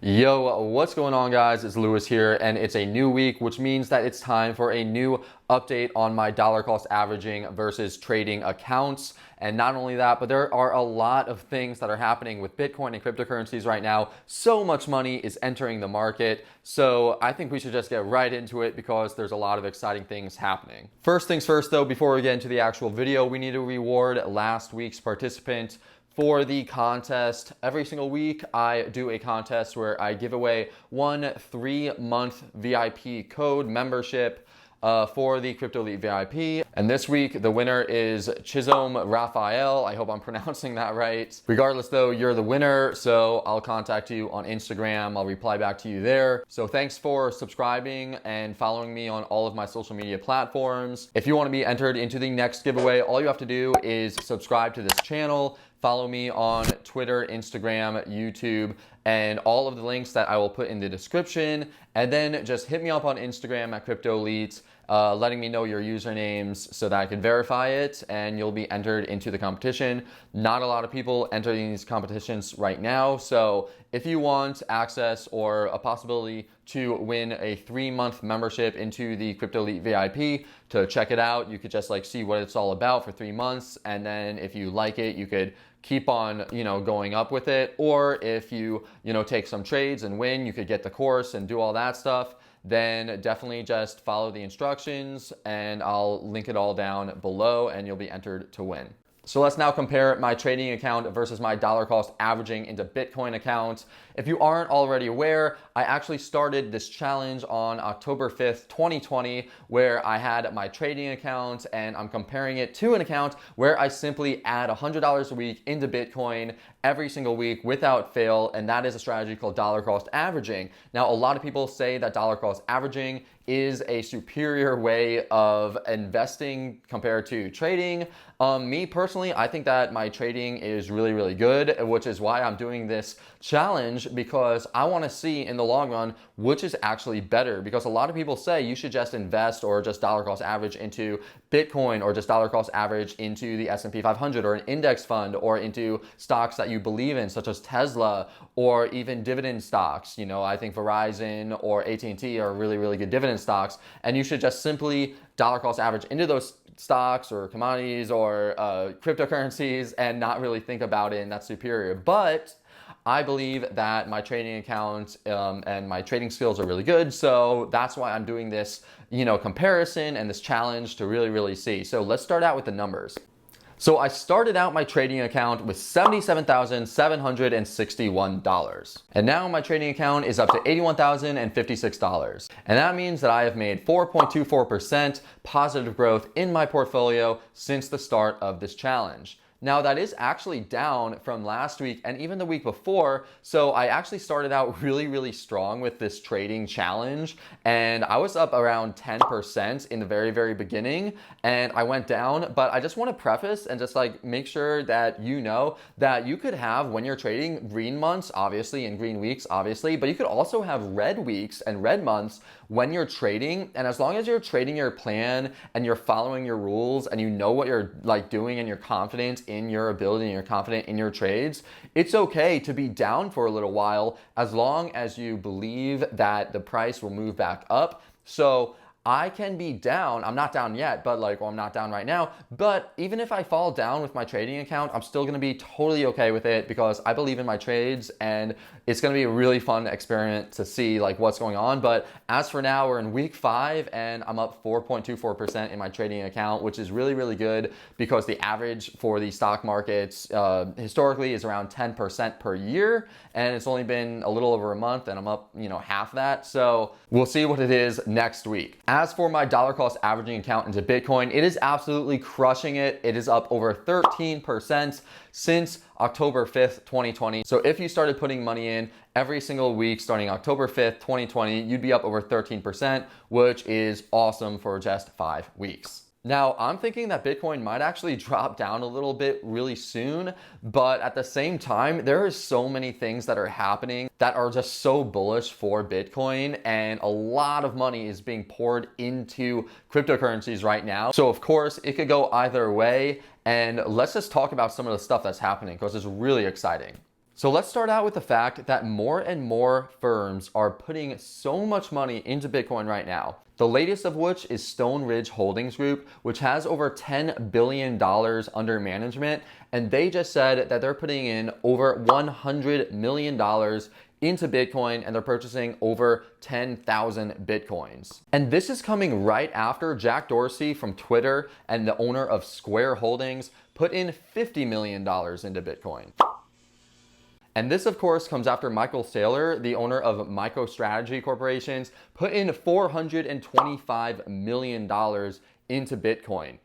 Yo, what's going on, guys? It's Lewis here, and it's a new week, which means that it's time for a new update on my dollar cost averaging versus trading accounts. And not only that, but there are a lot of things that are happening with Bitcoin and cryptocurrencies right now. So much money is entering the market. So I think we should just get right into it because there's a lot of exciting things happening. First things first, though, before we get into the actual video, we need to reward last week's participant for the contest. Every single week, I do a contest where I give away one 3-month VIP code membership for the Crypto Elite VIP. And this week, the winner is Chisholm Raphael. I hope I'm pronouncing that right. Regardless though, you're the winner, so I'll contact you on Instagram. I'll reply back to you there. So thanks for subscribing and following me on all of my social media platforms. If you want to be entered into the next giveaway, all you have to do is subscribe to this channel. Follow me on Twitter, Instagram, YouTube, and all of the links that I will put in the description. And then just hit me up on Instagram at Crypto Elite, letting me know your usernames so that I can verify it, and you'll be entered into the competition. Not a lot of people entering these competitions right now, so if you want access or a possibility to win a 3-month membership into the Crypto Elite VIP to check it out, you could just see what it's all about for 3 months, and then if you like it, you could keep on, going up with it. Or if you, take some trades and win, you could get the course and do all that stuff. Then definitely just follow the instructions and I'll link it all down below and you'll be entered to win. So let's now compare my trading account versus my dollar cost averaging into Bitcoin account. If you aren't already aware, I actually started this challenge on October 5th, 2020, where I had my trading account and I'm comparing it to an account where I simply add $100 a week into Bitcoin every single week without fail. And that is a strategy called dollar cost averaging. Now, a lot of people say that dollar cost averaging is a superior way of investing compared to trading. Me personally, I think that my trading is really, really good, which is why I'm doing this challenge, because I want to see in the long run which is actually better. Because a lot of people say you should just invest or just dollar cost average into Bitcoin or just dollar cost average into the S&P 500 or an index fund or into stocks that you believe in, such as Tesla or even dividend stocks. I think Verizon or AT&T are really, really good dividend stocks, and you should just simply dollar cost average into those stocks or commodities or cryptocurrencies and not really think about it, and that's superior. But I believe that my trading account and my trading skills are really good, so that's why I'm doing this, comparison and this challenge to really, really see. So let's start out with the numbers. So I started out my trading account with $77,761. And now my trading account is up to $81,056. And that means that I have made 4.24% positive growth in my portfolio since the start of this challenge. Now that is actually down from last week and even the week before. So I actually started out really, really strong with this trading challenge, and I was up around 10% in the very, very beginning, and I went down. But I just want to preface and just make sure that that you could have, when you're trading, green months, obviously, and green weeks, obviously, but you could also have red weeks and red months when you're trading. And as long as you're trading your plan and you're following your rules and you know what you're doing and you're confident in your ability and you're confident in your trades, it's okay to be down for a little while as long as you believe that the price will move back up. So I can be down. I'm not down yet, but I'm not down right now. But even if I fall down with my trading account, I'm still going to be totally okay with it because I believe in my trades, and it's going to be a really fun experiment to see what's going on. But as for now, we're in week 5 and I'm up 4.24% in my trading account, which is really, really good because the average for the stock markets historically is around 10% per year. And it's only been a little over a month and I'm up, half that. So we'll see what it is next week. As for my dollar cost averaging account into Bitcoin, it is absolutely crushing it. It is up over 13% since October 5th, 2020. So if you started putting money in every single week starting October 5th, 2020, you'd be up over 13%, which is awesome for just 5 weeks. Now, I'm thinking that Bitcoin might actually drop down a little bit really soon, but at the same time, there are so many things that are happening that are just so bullish for Bitcoin, and a lot of money is being poured into cryptocurrencies right now. So of course, it could go either way, and let's just talk about some of the stuff that's happening because it's really exciting. So let's start out with the fact that more and more firms are putting so much money into Bitcoin right now. The latest of which is Stone Ridge Holdings Group, which has over $10 billion under management. And they just said that they're putting in over $100 million into Bitcoin, and they're purchasing over 10,000 Bitcoins. And this is coming right after Jack Dorsey from Twitter and the owner of Square Holdings put in $50 million into Bitcoin. And this, of course, comes after Michael Saylor, the owner of MicroStrategy Corporations, put in $425 million into Bitcoin,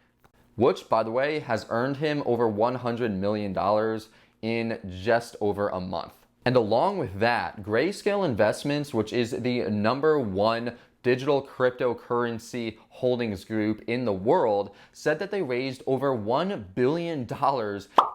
which, by the way, has earned him over $100 million in just over a month. And along with that, Grayscale Investments, which is the #1 digital cryptocurrency holdings group in the world, said that they raised over $1 billion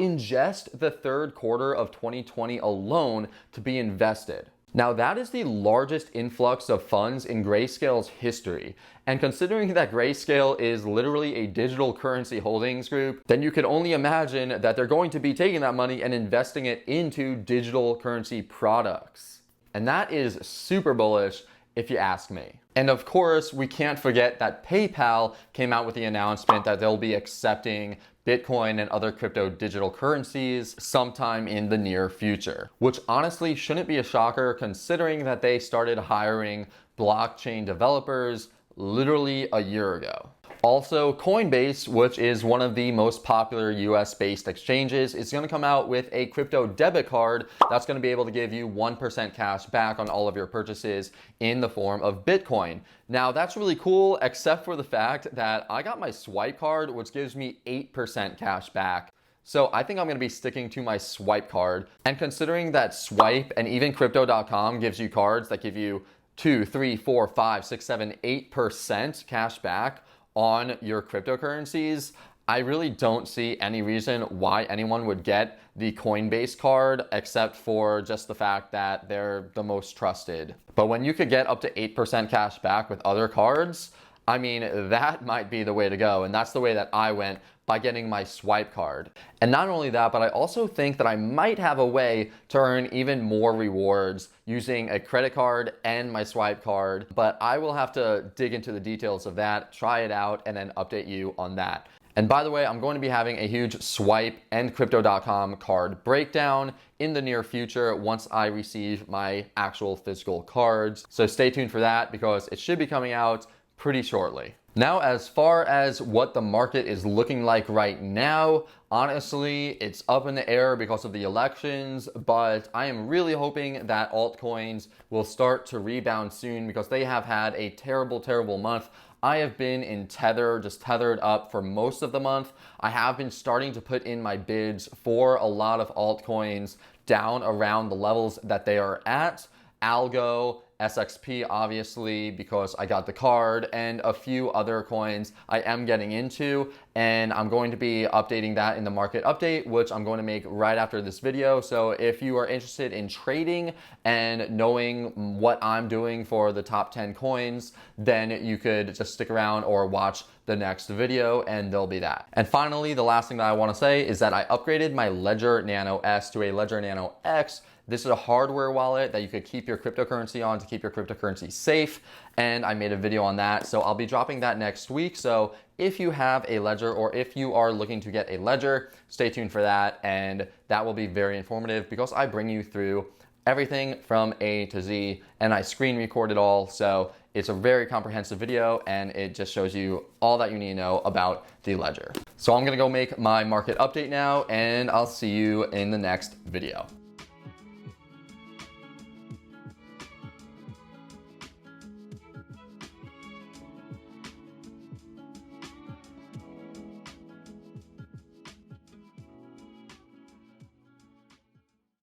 in just the third quarter of 2020 alone to be invested. Now, that is the largest influx of funds in Grayscale's history. And considering that Grayscale is literally a digital currency holdings group, then you could only imagine that they're going to be taking that money and investing it into digital currency products. And that is super bullish, if you ask me. And of course, we can't forget that PayPal came out with the announcement that they'll be accepting Bitcoin and other crypto digital currencies sometime in the near future, which honestly shouldn't be a shocker considering that they started hiring blockchain developers literally a year ago. Also, Coinbase, which is one of the most popular US-based exchanges, is going to come out with a crypto debit card that's going to be able to give you 1% cash back on all of your purchases in the form of Bitcoin. Now, that's really cool, except for the fact that I got my swipe card, which gives me 8% cash back. So I think I'm going to be sticking to my swipe card. And considering that Swipe and even crypto.com gives you cards that give you 2, 3, 4, 5, 6, 7, 8% cash back on your cryptocurrencies, I really don't see any reason why anyone would get the Coinbase card except for just the fact that they're the most trusted. But when you could get up to 8% cash back with other cards, I mean, that might be the way to go. And that's the way that I went by getting my swipe card. And not only that, but I also think that I might have a way to earn even more rewards using a credit card and my swipe card. But I will have to dig into the details of that, try it out, and then update you on that. And by the way, I'm going to be having a huge swipe and crypto.com card breakdown in the near future once I receive my actual physical cards. So stay tuned for that because it should be coming out pretty shortly. Now, as far as what the market is looking like right now, honestly, it's up in the air because of the elections, but I am really hoping that altcoins will start to rebound soon because they have had a terrible, terrible month. I have been in Tether, just tethered up for most of the month. I have been starting to put in my bids for a lot of altcoins down around the levels that they are at. Algo, SXP, obviously, because I got the card, and a few other coins I am getting into, and I'm going to be updating that in the market update, which I'm going to make right after this video. So if you are interested in trading and knowing what I'm doing for the top 10 coins, then you could just stick around or watch the next video and there'll be that. And finally, the last thing that I want to say is that I upgraded my Ledger Nano S to a Ledger Nano X. This is a hardware wallet that you could keep your cryptocurrency on to keep your cryptocurrency safe. And I made a video on that. So I'll be dropping that next week. So if you have a Ledger or if you are looking to get a Ledger, stay tuned for that. And that will be very informative because I bring you through everything from A to Z and I screen record it all. So it's a very comprehensive video and it just shows you all that you need to know about the Ledger. So I'm gonna go make my market update now and I'll see you in the next video.